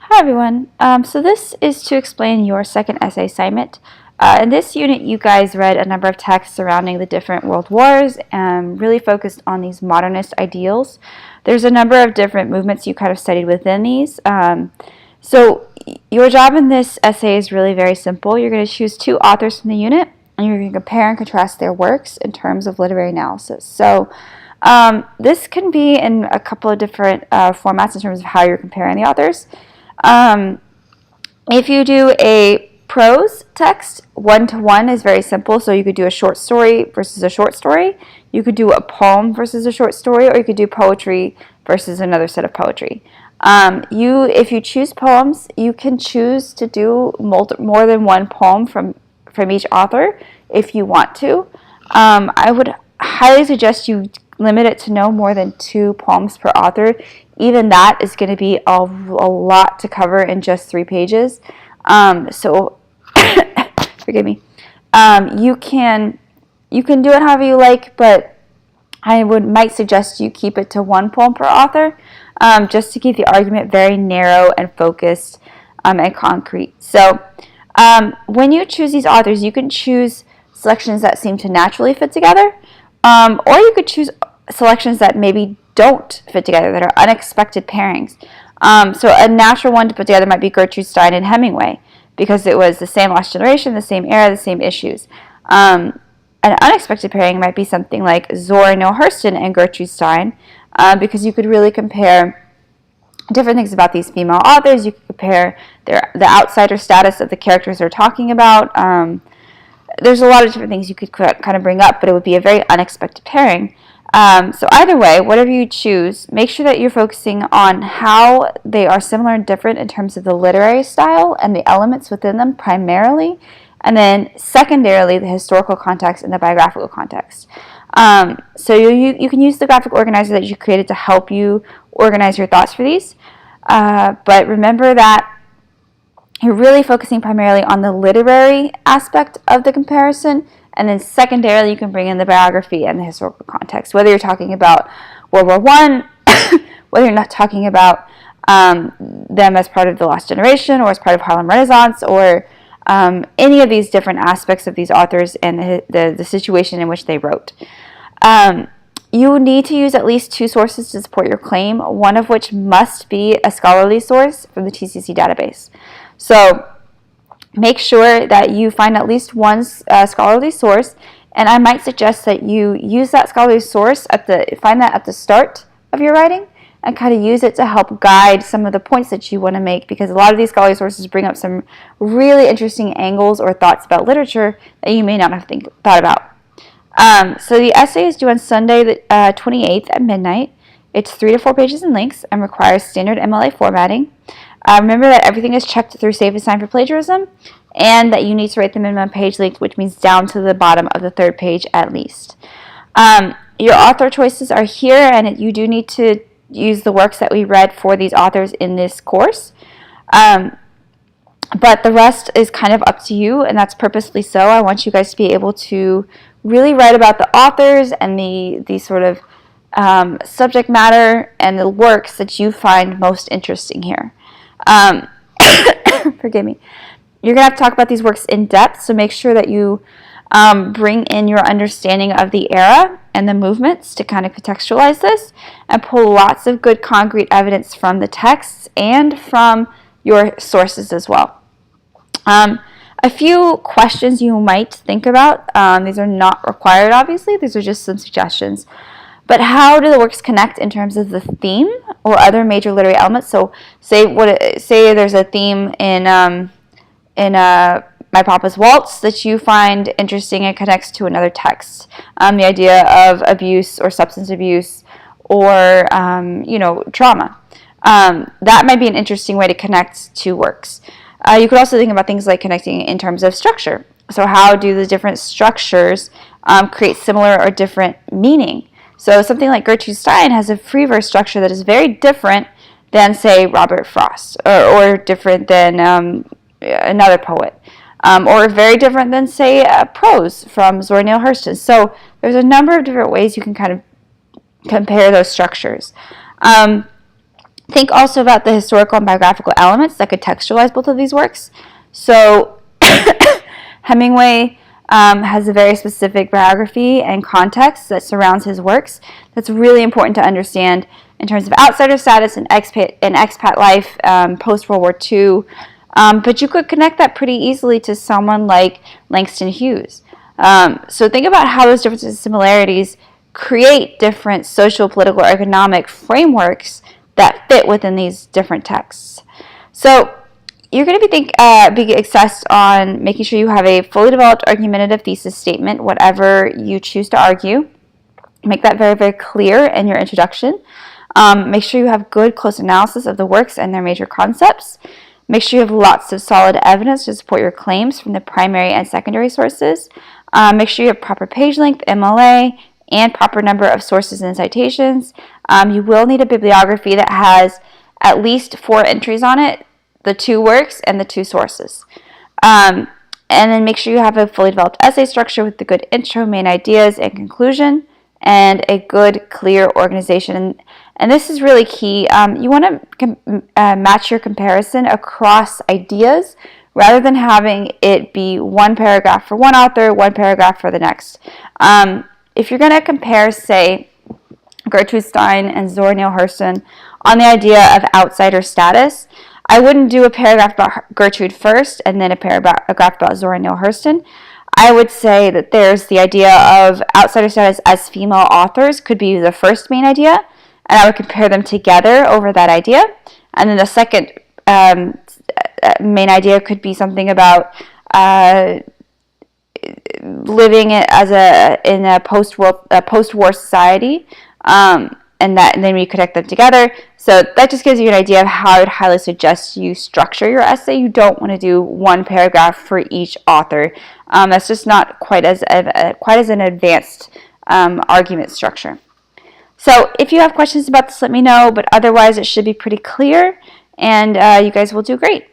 Hi everyone. So this is to explain your second essay assignment. In this unit, you guys read a number of texts surrounding the different world wars and really focused on these modernist ideals. There's a number of different movements you kind of studied within these. So your job in this essay is really very simple. You're going to choose two authors from the unit, and you're going to compare and contrast their works in terms of literary analysis. So this can be in a couple of different formats in terms of how you're comparing the authors. If you do a prose text, 1-to-1 is very simple. So you could do a short story versus a short story. You could do a poem versus a short story, or you could do poetry versus another set of poetry. If you choose poems, you can choose to do more than one poem from each author if you want to. I would highly suggest you limit it to no more than 2 poems per author. Even that is going to be a lot to cover in just 3 pages. So forgive me. You can do it however you like, but I might suggest you keep it to 1 poem per author, just to keep the argument very narrow and focused and concrete. So when you choose these authors, you can choose selections that seem to naturally fit together, or you could choose selections that maybe don't fit together, that are unexpected pairings. So a natural one to put together might be Gertrude Stein and Hemingway, because it was the same last generation, the same era, the same issues. An unexpected pairing might be something like Zora Neale Hurston and Gertrude Stein, because you could really compare different things about these female authors. You could compare the outsider status of the characters they're talking about. There's a lot of different things you could kind of bring up, but it would be a very unexpected pairing. So either way, whatever you choose, make sure that you're focusing on how they are similar and different in terms of the literary style and the elements within them primarily, and then secondarily the historical context and the biographical context. So you can use the graphic organizer that you created to help you organize your thoughts for these, but remember that you're really focusing primarily on the literary aspect of the comparison, and then secondarily you can bring in the biography and the historical context, whether you're talking about World War I, whether you're not talking about them as part of the last generation or as part of Harlem Renaissance, or any of these different aspects of these authors and the situation in which they wrote. You need to use at least 2 sources to support your claim, one of which must be a scholarly source from the TCC database. So make sure that you find at least one scholarly source, and I might suggest that you use that scholarly source find that at the start of your writing, and kind of use it to help guide some of the points that you want to make, because a lot of these scholarly sources bring up some really interesting angles or thoughts about literature that you may not have thought about. So the essay is due on Sunday the 28th at midnight. It's 3 to 4 pages in length and requires standard MLA formatting. Remember that everything is checked through Safe Assign for plagiarism, and that you need to write the minimum page length, which means down to the bottom of the 3rd page at least. Your author choices are here, and you do need to use the works that we read for these authors in this course. But the rest is kind of up to you, and that's purposely so. I want you guys to be able to really write about the authors and the sort of subject matter and the works that you find most interesting here. Forgive me. You're going to have to talk about these works in depth, so make sure that you bring in your understanding of the era and the movements to kind of contextualize this, and pull lots of good concrete evidence from the texts and from your sources as well. A few questions you might think about. These are not required, obviously. These are just some suggestions. But how do the works connect in terms of the theme or other major literary elements? So say there's a theme in My Papa's Waltz that you find interesting and connects to another text. The idea of abuse or substance abuse or trauma. That might be an interesting way to connect 2 works. You could also think about things like connecting in terms of structure. So how do the different structures create similar or different meaning? So something like Gertrude Stein has a free verse structure that is very different than, say, Robert Frost, or different than another poet, or very different than, say, prose from Zora Neale Hurston. So there's a number of different ways you can kind of compare those structures. Think also about the historical and biographical elements that could textualize both of these works. So Hemingway has a very specific biography and context that surrounds his works that's really important to understand in terms of outsider status and expat life post-World War II. But you could connect that pretty easily to someone like Langston Hughes. So think about how those differences and similarities create different social, political, or economic frameworks that fit within these different texts. So you're going to be assessed on making sure you have a fully developed argumentative thesis statement, whatever you choose to argue. Make that very, very clear in your introduction. Make sure you have good, close analysis of the works and their major concepts. Make sure you have lots of solid evidence to support your claims from the primary and secondary sources. Make sure you have proper page length, MLA, and proper number of sources and citations. You will need a bibliography that has at least 4 entries on it, the 2 works and the 2 sources. And then make sure you have a fully developed essay structure with the good intro, main ideas, and conclusion, and a good, clear organization. And this is really key. You want to match your comparison across ideas rather than having it be one paragraph for one author, one paragraph for the next. If you're going to compare, say, Gertrude Stein and Zora Neale Hurston on the idea of outsider status, I wouldn't do a paragraph about Gertrude first and then a paragraph about Zora Neale Hurston. I would say that there's the idea of outsider status as female authors could be the first main idea, and I would compare them together over that idea. And then the second main idea could be something about living in a post-war society, and then we connect them together. So that just gives you an idea of how I would highly suggest you structure your essay. You don't want to do one paragraph for each author. That's just not quite as an advanced argument structure. So if you have questions about this, let me know. But otherwise, it should be pretty clear, and you guys will do great.